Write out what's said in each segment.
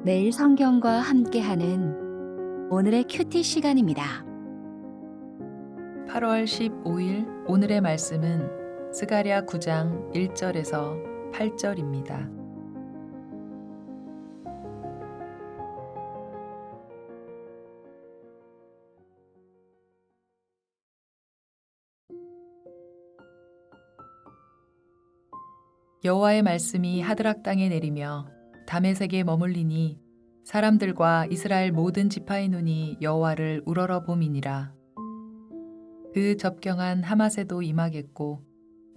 매일 성경과 함께하는 오늘의 큐티 시간입니다. 8월 15일 오늘의 말씀은 스가랴 9장 1절에서 8절입니다. 여호와의 말씀이 하드락 땅에 내리며 다메섹에 머물리니 사람들과 이스라엘 모든 지파의 눈이 여호와를 우러러 봄이니라. 그 접경한 하맛에도 임하겠고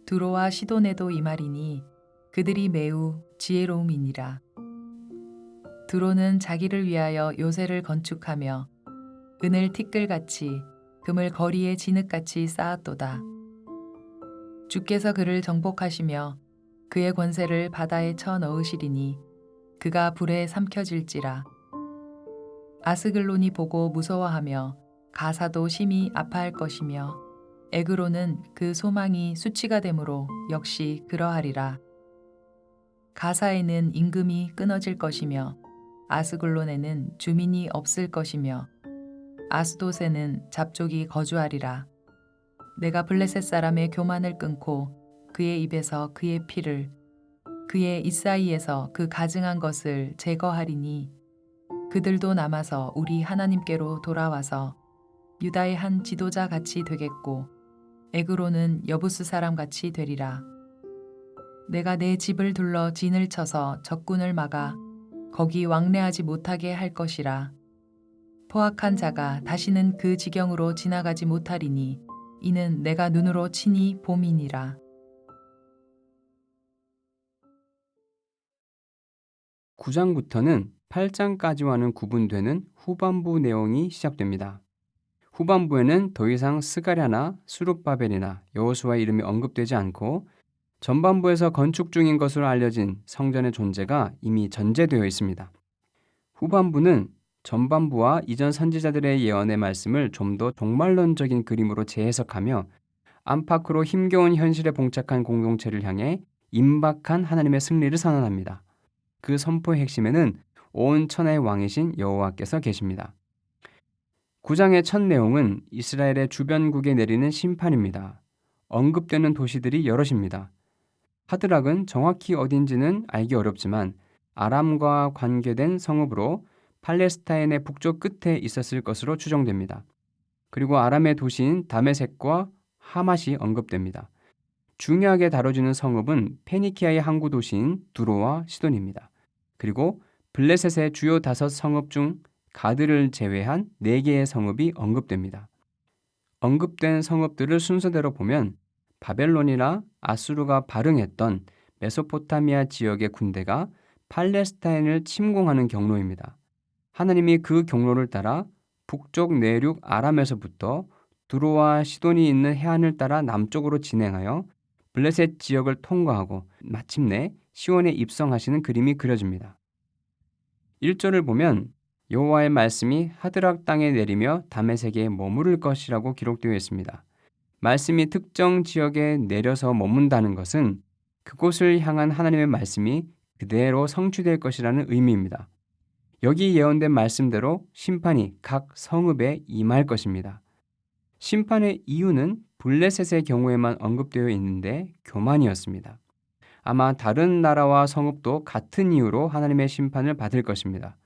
두로와 시돈에도 임하리니 그들이 매우 지혜로움이니라. 두로는 자기를 위하여 요새를 건축하며 은을 티끌같이 금을 거리에 진흙같이 쌓았도다. 주께서 그를 정복하시며 그의 권세를 바다에 쳐 넣으시리니 그가 불에 삼켜질지라. 아스글론이 보고 무서워하며 가사도 심히 아파할 것이며 에그로는 그 소망이 수치가 되므로 역시 그러하리라. 가사에는 임금이 끊어질 것이며 아스글론에는 주민이 없을 것이며 아스돗에는 잡족이 거주하리라. 내가 블레셋 사람의 교만을 끊고 그의 입에서 그의 피를 그의 이사이에서 그 가증한 것을 제거하리니 그들도 남아서 우리 하나님께로 돌아와서 유다의 한 지도자 같이 되겠고 에그로는 여부스 사람 같이 되리라. 내가 내 집을 둘러 진을 쳐서 적군을 막아 거기 왕래하지 못하게 할 것이라. 포악한 자가 다시는 그 지경으로 지나가지 못하리니 이는 내가 눈으로 치니 봄이니라. 9장부터는 8장까지와는 구분되는 후반부 내용이 시작됩니다. 후반부에는 더 이상 스가랴나 스룹바벨이나 여호수아의 이름이 언급되지 않고 전반부에서 건축 중인 것으로 알려진 성전의 존재가 이미 전제되어 있습니다. 후반부는 전반부와 이전 선지자들의 예언의 말씀을 좀 더 종말론적인 그림으로 재해석하며 안팎으로 힘겨운 현실에 봉착한 공동체를 향해 임박한 하나님의 승리를 선언합니다. 그 선포의 핵심에는 온 천하의 왕이신 여호와께서 계십니다. 9장의 첫 내용은 이스라엘의 주변국에 내리는 심판입니다. 언급되는 도시들이 여럿입니다. 하드락은 정확히 어딘지는 알기 어렵지만 아람과 관계된 성읍으로 팔레스타인의 북쪽 끝에 있었을 것으로 추정됩니다. 그리고 아람의 도시인 다메섹과 하맛이 언급됩니다. 중요하게 다뤄지는 성읍은 페니키아의 항구 도시인 두로와 시돈입니다. 그리고 블레셋의 주요 5성읍 중 가드를 제외한 4개의 성읍이 언급됩니다. 언급된 성읍들을 순서대로 보면 바벨론이나 아수르가 발흥했던 메소포타미아 지역의 군대가 팔레스타인을 침공하는 경로입니다. 하나님이 그 경로를 따라 북쪽 내륙 아람에서부터 두로와 시돈이 있는 해안을 따라 남쪽으로 진행하여 블레셋 지역을 통과하고 마침내 시온에 입성하시는 그림이 그려집니다. 1절을 보면 여호와의 말씀이 하드락 땅에 내리며 다메섹에 머무를 것이라고 기록되어 있습니다. 말씀이 특정 지역에 내려서 머문다는 것은 그곳을 향한 하나님의 말씀이 그대로 성취될 것이라는 의미입니다. 여기 예언된 말씀대로 심판이 각 성읍에 임할 것입니다. 심판의 이유는 블레셋의 경우에만 언급되어 있는데 교만이었습니다. 아마 다른 나라와 성읍도 같은 이유로 하나님의 심판을 받을 것입니다.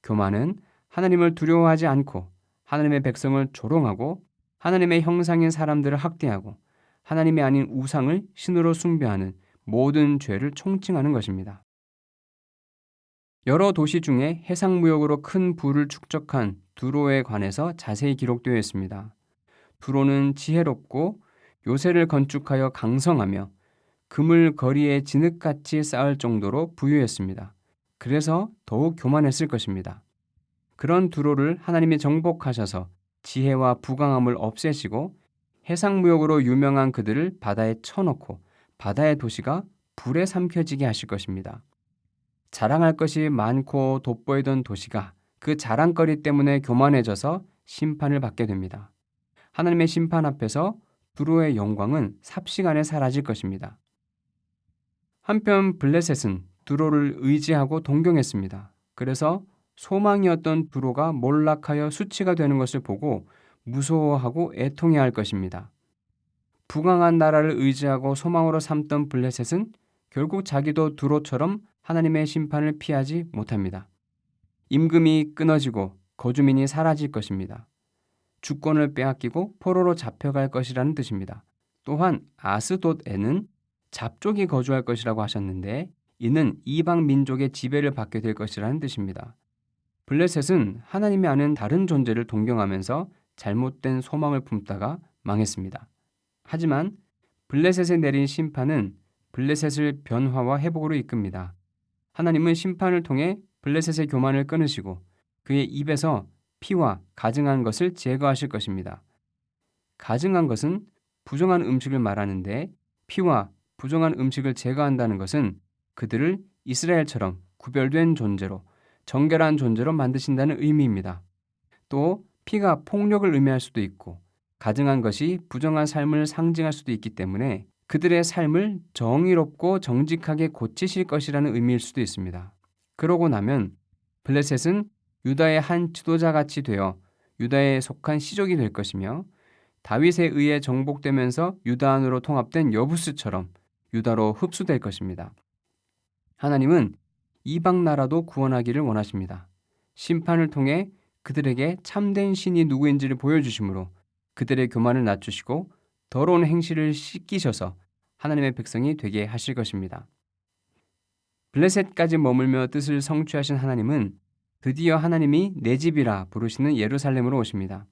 교만은 하나님을 두려워하지 않고 하나님의 백성을 조롱하고 하나님의 형상인 사람들을 학대하고 하나님이 아닌 우상을 신으로 숭배하는 모든 죄를 총칭하는 것입니다. 여러 도시 중에 해상무역으로 큰 부를 축적한 두로에 관해서 자세히 기록되어 있습니다. 두로는 지혜롭고 요새를 건축하여 강성하며 금을 거리에 진흙같이 쌓을 정도로 부유했습니다. 그래서 더욱 교만했을 것입니다. 그런 두로를 하나님이 정복하셔서 지혜와 부강함을 없애시고 해상무역으로 유명한 그들을 바다에 쳐넣고 바다의 도시가 불에 삼켜지게 하실 것입니다. 자랑할 것이 많고 돋보이던 도시가 그 자랑거리 때문에 교만해져서 심판을 받게 됩니다. 하나님의 심판 앞에서 두로의 영광은 삽시간에 사라질 것입니다. 한편 블레셋은 두로를 의지하고 동경했습니다. 그래서 소망이었던 두로가 몰락하여 수치가 되는 것을 보고 무서워하고 애통해야 할 것입니다. 부강한 나라를 의지하고 소망으로 삼던 블레셋은 결국 자기도 두로처럼 하나님의 심판을 피하지 못합니다. 임금이 끊어지고 거주민이 사라질 것입니다. 주권을 빼앗기고 포로로 잡혀갈 것이라는 뜻입니다. 또한 아스돗에는 잡족이 거주할 것이라고 하셨는데 이는 이방 민족의 지배를 받게 될 것이라는 뜻입니다. 블레셋은 하나님이 아는 다른 존재를 동경하면서 잘못된 소망을 품다가 망했습니다. 하지만 블레셋에 내린 심판은 블레셋을 변화와 회복으로 이끕니다. 하나님은 심판을 통해 블레셋의 교만을 끊으시고 그의 입에서 피와 가증한 것을 제거하실 것입니다. 가증한 것은 부정한 음식을 말하는데 피와 부정한 음식을 제거한다는 것은 그들을 이스라엘처럼 구별된 존재로 정결한 존재로 만드신다는 의미입니다. 또 피가 폭력을 의미할 수도 있고 가증한 것이 부정한 삶을 상징할 수도 있기 때문에 그들의 삶을 정의롭고 정직하게 고치실 것이라는 의미일 수도 있습니다. 그러고 나면 블레셋은 유다의 한 지도자같이 되어 유다에 속한 시족이 될 것이며 다윗에 의해 정복되면서 유다 안으로 통합된 여부스처럼 유다로 흡수될 것입니다. 하나님은 이방 나라도 구원하기를 원하십니다. 심판을 통해 그들에게 참된 신이 누구인지를 보여주심으로 그들의 교만을 낮추시고 더러운 행실을 씻기셔서 하나님의 백성이 되게 하실 것입니다. 블레셋까지 머물며 뜻을 성취하신 하나님은 드디어 하나님이 내 집이라 부르시는 예루살렘으로 오십니다.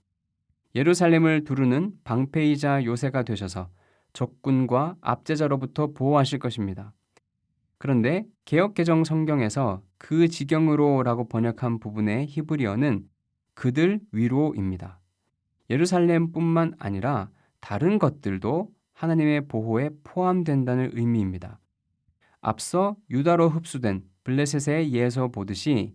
예루살렘을 두르는 방패이자 요새가 되셔서 적군과 압제자로부터 보호하실 것입니다. 그런데 개역개정 성경에서 그 지경으로라고 번역한 부분의 히브리어는 그들 위로입니다. 예루살렘뿐만 아니라 다른 것들도 하나님의 보호에 포함된다는 의미입니다. 앞서 유다로 흡수된 블레셋의 예에서 보듯이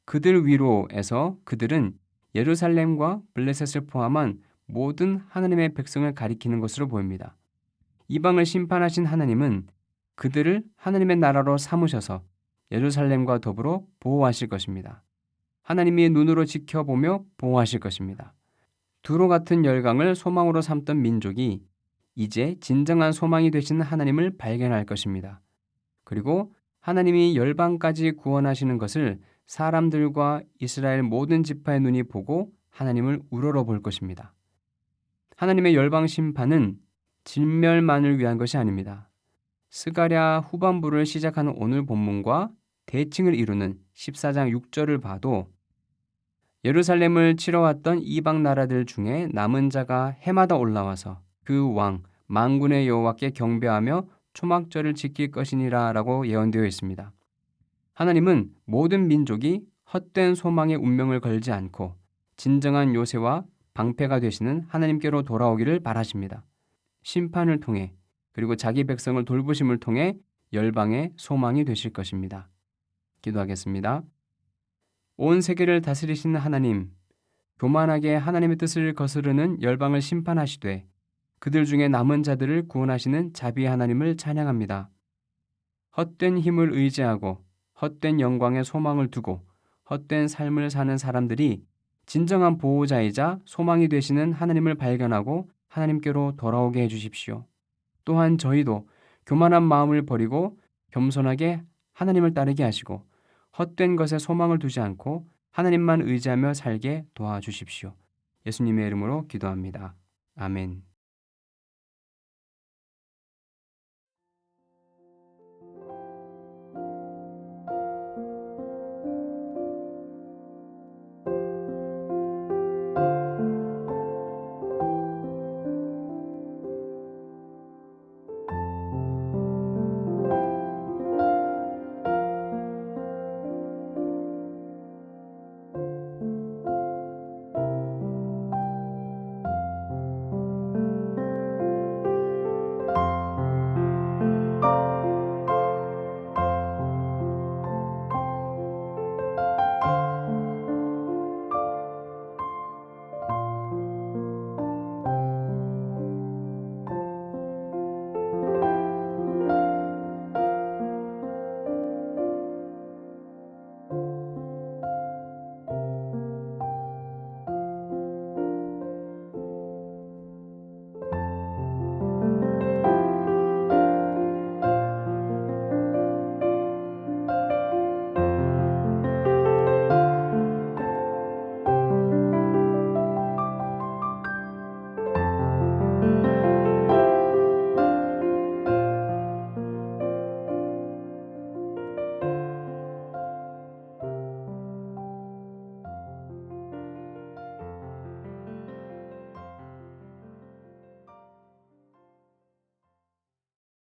그들 위로에서 그들은 예루살렘과 블레셋을 포함한 모든 하나님의 백성을 가리키는 것으로 보입니다. 이방을 심판하신 하나님은 그들을 하나님의 나라로 삼으셔서 예루살렘과 더불어 보호하실 것입니다. 하나님이 눈으로 지켜보며 보호하실 것입니다. 두로 같은 열강을 소망으로 삼던 민족이 이제 진정한 소망이 되시는 하나님을 발견할 것입니다. 그리고 하나님이 열방까지 구원하시는 것을 사람들과 이스라엘 모든 지파의 눈이 보고 하나님을 우러러 볼 것입니다. 하나님의 열방 심판은 진멸만을 위한 것이 아닙니다. 스가랴 후반부를 시작하는 오늘 본문과 대칭을 이루는 14장 6절을 봐도 예루살렘을 치러왔던 이방 나라들 중에 남은 자가 해마다 올라와서 그 왕 만군의 여호와께 경배하며 초막절을 지킬 것이니라 라고 예언되어 있습니다. 하나님은 모든 민족이 헛된 소망의 운명을 걸지 않고 진정한 요새와 방패가 되시는 하나님께로 돌아오기를 바라십니다. 심판을 통해 그리고 자기 백성을 돌보심을 통해 열방의 소망이 되실 것입니다. 기도하겠습니다. 온 세계를 다스리시는 하나님, 교만하게 하나님의 뜻을 거스르는 열방을 심판하시되 그들 중에 남은 자들을 구원하시는 자비의 하나님을 찬양합니다. 헛된 힘을 의지하고 헛된 영광에 소망을 두고 헛된 삶을 사는 사람들이 진정한 보호자이자 소망이 되시는 하나님을 발견하고 하나님께로 돌아오게 해주십시오. 또한 저희도 교만한 마음을 버리고 겸손하게 하나님을 따르게 하시고 헛된 것에 소망을 두지 않고 하나님만 의지하며 살게 도와주십시오. 예수님의 이름으로 기도합니다. 아멘.